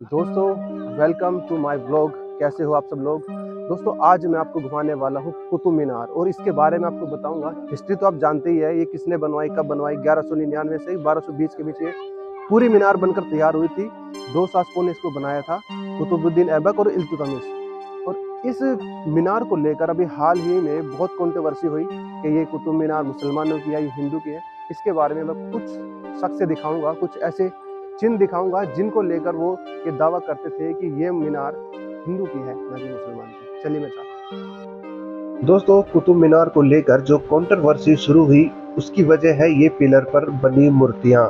दोस्तों, welcome to my blog. कैसे हो आप सब लोग। दोस्तों, आज मैं आपको घुमाने वाला हूँ कुतुब मीनार और इसके बारे में आपको बताऊंगा। हिस्ट्री तो आप जानते ही है, ये किसने बनवाई, कब बनवाई। 1199 से 1220 के बीच ये पूरी मीनार बनकर तैयार हुई थी। 2 शासकों ने इसको बनाया था, कुतुबुद्दीन ऐबक और इल्तुतमिश। और इस मीनार को लेकर अभी हाल ही में बहुत कंट्रोवर्सी हुई कि ये कुतुब मीनार मुसलमानों की है या हिंदू की है। इसके बारे में मैं कुछ शख्स दिखाऊंगा, कुछ ऐसे चिन्ह दिखाऊंगा जिनको लेकर वो ये दावा करते थे कि ये मीनार हिंदू की है, ना कि मुसलमान की। चलिए मैं चाहता। दोस्तों, कुतुब मीनार को लेकर जो कंट्रोवर्सी शुरू हुई उसकी वजह है ये पिलर पर बनी मूर्तियां।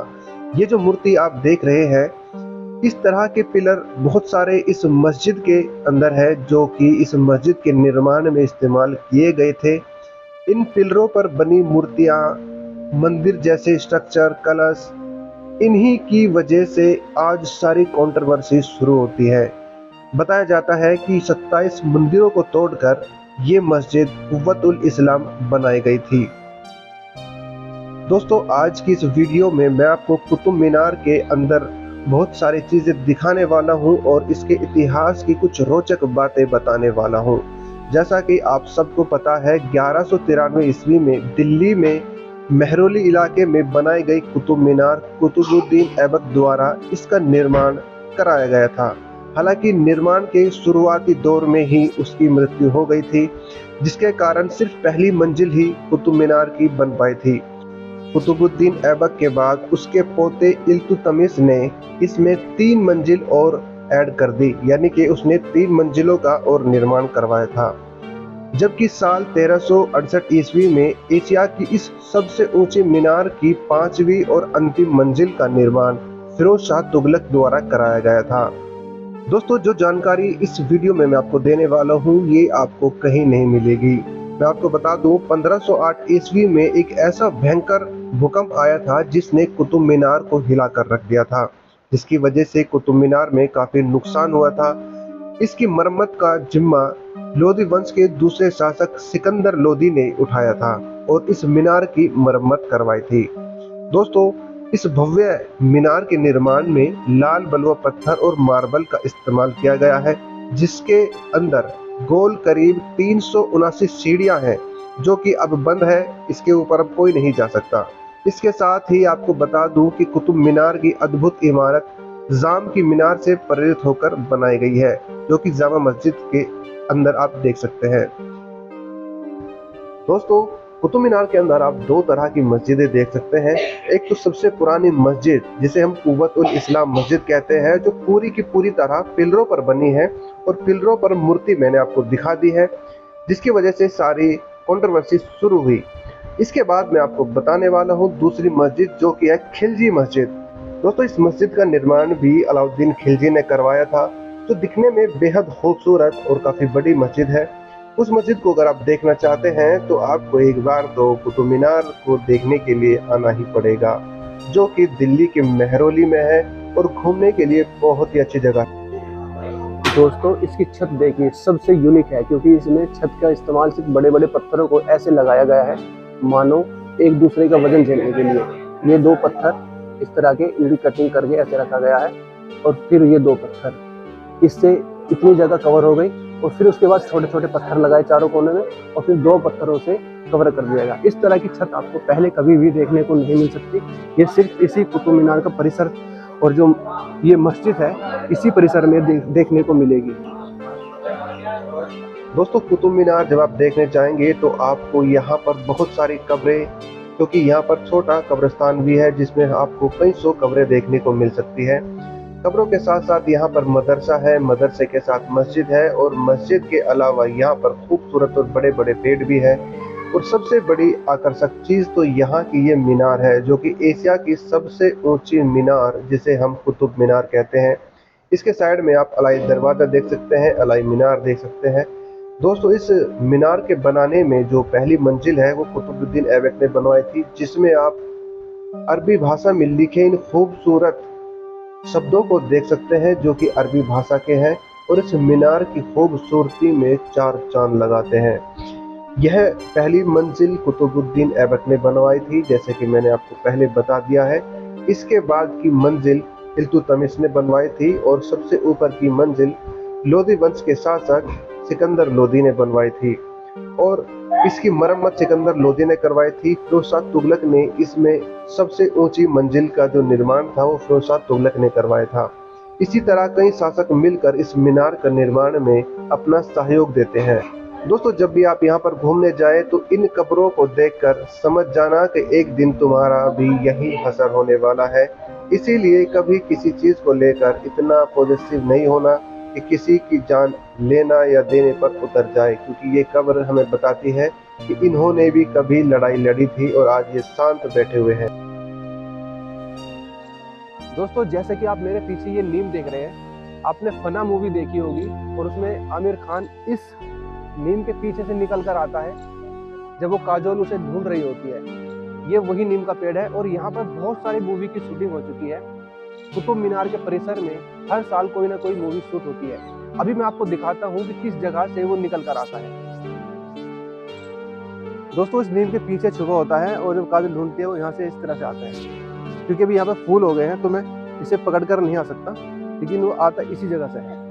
ये जो मूर्ति आप देख रहे हैं, इस तरह के पिलर बहुत सारे इस मस्जिद के अंदर है, जो कि इस मस्जिद के निर्माण में इस्तेमाल किए गए थे। इन पिलरों पर बनी मूर्तियां, मंदिर जैसे स्ट्रक्चर, कलश, इन्हीं की वजह से आज सारी कंट्रोवर्सी शुरू होती है। बताया जाता है कि 27 मंदिरों को तोड़कर ये मस्जिद कुव्वतुल इस्लाम बनाई गई थी। दोस्तों, आज की इस वीडियो में मैं आपको कुतुब मीनार के अंदर बहुत सारी चीजें दिखाने वाला हूं और इसके इतिहास की कुछ रोचक बातें बताने वाला हूं। जैसा कि आप सबको पता है, 1193 ईस्वी में दिल्ली में मेहरौली इलाके में बनाई गई कुतुब मीनार कुतुबुद्दीन ऐबक द्वारा इसका निर्माण कराया गया था। हालांकि निर्माण के शुरुआती दौर में ही उसकी मृत्यु हो गई थी, जिसके कारण सिर्फ पहली मंजिल ही कुतुब मीनार की बन पाई थी। कुतुबुद्दीन ऐबक के बाद उसके पोते इल्तुतमिश ने इसमें 3 मंजिल और ऐड कर दी, यानी कि उसने 3 मंजिलों का और निर्माण करवाया था। जबकि साल 1368 ईस्वी में एशिया की इस सबसे ऊंची मीनार की 5वीं और अंतिम मंजिल का निर्माण फिरोज शाह तुगलक द्वारा कराया गया था। दोस्तों, जो जानकारी इस वीडियो में मैं आपको देने वाला हूँ ये आपको कहीं नहीं मिलेगी। मैं आपको बता दूं, 1508 ईस्वी में एक ऐसा भयंकर भूकंप आया था जिसने कुतुब मीनार को हिला कर रख दिया था, जिसकी वजह से कुतुब मीनार में काफी नुकसान हुआ था। इसकी मरम्मत का जिम्मा लोधी वंश के दूसरे शासक सिकंदर लोधी ने उठाया था और इस मीनार की मरम्मत करवाई थी। दोस्तों, इस भव्य मीनार के निर्माण में लाल बलुआ पत्थर और मार्बल का इस्तेमाल किया गया है, जिसके अंदर गोल करीब 379 सीढ़ियां हैं, जो कि अब बंद है। इसके ऊपर अब कोई नहीं जा सकता। इसके साथ ही आपको बता दूं कि कुतुब मीनार की अद्भुत इमारत जाम की मीनार से प्रेरित होकर बनाई गई है, जो कि जामा मस्जिद के अंदर आप देख सकते हैं। दोस्तों, कुतुब मीनार के अंदर आप 2 तरह की मस्जिदें देख सकते हैं। एक तो सबसे पुरानी मस्जिद, जिसे हम कुव्वतुल इस्लाम मस्जिद कहते हैं, जो पूरी की पूरी तरह पिलरों पर बनी है और पिलरों पर मूर्ति मैंने आपको दिखा दी है, जिसकी वजह से सारी कंट्रोवर्सी शुरू हुई। इसके बाद मैं आपको बताने वाला हूँ दूसरी मस्जिद, जो कि है खिलजी मस्जिद। दोस्तों, इस मस्जिद का निर्माण भी अलाउद्दीन खिलजी ने करवाया था, जो दिखने में बेहद खूबसूरत और काफी बड़ी मस्जिद है। उस मस्जिद को अगर आप देखना चाहते हैं तो आपको एक बार तो कुतुब मीनार को देखने के लिए आना ही पड़ेगा, जो कि दिल्ली के मेहरौली में है और घूमने के लिए बहुत ही अच्छी जगह है। दोस्तों, इसकी छत देखिए, सबसे यूनिक है, क्योंकि इसमें छत का इस्तेमाल सिर्फ बड़े बड़े पत्थरों को ऐसे लगाया गया है, मानो एक दूसरे का वजन झेलने के लिए। ये 2 पत्थर इस तरह के इनकी कटिंग करके ऐसे रखा गया है और फिर ये 2 पत्थर, इससे इतनी जगह कवर हो गई। और फिर उसके बाद छोटे छोटे पत्थर लगाए चारों कोने में और फिर 2 पत्थरों से कवर कर दिया गया। इस तरह की छत आपको पहले कभी भी देखने को नहीं मिल सकती। ये सिर्फ इसी कुतुब मीनार का परिसर और जो ये मस्जिद है, इसी परिसर में देखने को मिलेगी। दोस्तों, कुतुब मीनार जब आप देखने जाएंगे तो आपको यहाँ पर बहुत सारी कब्रें, क्योंकि यहाँ पर छोटा कब्रिस्तान भी है जिसमें आपको कई 100 कब्रें देखने को मिल सकती है। कब्रों के साथ साथ यहाँ पर मदरसा है, मदरसे के साथ मस्जिद है और मस्जिद के अलावा यहाँ पर खूबसूरत और बड़े बड़े पेड़ भी है। और सबसे बड़ी आकर्षक चीज तो यहाँ की ये मीनार है, जो कि एशिया की सबसे ऊंची मीनार, जिसे हम कुतुब मीनार कहते हैं। इसके साइड में आप अलाई दरवाजा देख सकते हैं, अलाई मीनार देख सकते हैं। दोस्तों, इस मीनार के बनाने में जो पहली मंजिल है वो कुतुबुद्दीन ऐबक ने बनवाई थी, जिसमें आप अरबी भाषा में लिखे इन खूबसूरत शब्दों को देख सकते हैं, जो कि अरबी भाषा के हैं और इस मीनार की खूबसूरती में 4 चांद लगाते हैं। यह पहली मंजिल कुतुबुद्दीन ऐबक ने बनवाई थी, जैसे कि मैंने आपको पहले बता दिया है। इसके बाद की मंजिल इल्तुतमिश ने बनवाई थी और सबसे ऊपर की मंजिल लोदी वंश के शासक सिकंदर लोदी ने बनवाई थी और इसकी मरम्मत सिकंदर लोदी ने करवाई थी। फिरोज शाह तुगलक ने इसमें सबसे ऊंची मंजिल का जो निर्माण था वो फिरोज शाह तुगलक ने करवाया था। इसी तरह कई शासक मिलकर इस मीनार का निर्माण में अपना सहयोग देते हैं। दोस्तों, जब भी आप यहाँ पर घूमने जाएं तो इन कब्रों को देखकर समझ जाना कि एक दिन तुम्हारा भी यही हशर होने वाला है। इसीलिए कभी किसी चीज को लेकर इतना पॉजिटिव नहीं होना कि किसी की जान लेना या देने पर उतर जाए, क्योंकि ये कब्र हमें बताती है कि इन्होंने भी कभी लड़ाई लड़ी थी और आज ये शांत बैठे हुए हैं। दोस्तों, जैसे कि आप मेरे पीछे ये नीम देख रहे हैं, आपने फना मूवी देखी होगी और उसमें आमिर खान इस नीम के पीछे से निकल कर आता है जब वो काजोल उसे ढूंढ रही होती है। ये वही नीम का पेड़ है और यहाँ पर बहुत सारी मूवी की शूटिंग हो चुकी है। कुतुब मीनार के परिसर में हर साल कोई ना कोई मूवी शूट होती है। अभी मैं आपको दिखाता हूँ कि किस जगह से वो निकल कर आता है। दोस्तों, इस नीम के पीछे छुपा होता है और जब काजल ढूंढती है वो यहाँ से इस तरह से आता है। क्योंकि अभी यहाँ पे फूल हो गए हैं तो मैं इसे पकड़ कर नहीं आ सकता, लेकिन वो आता इसी जगह से है।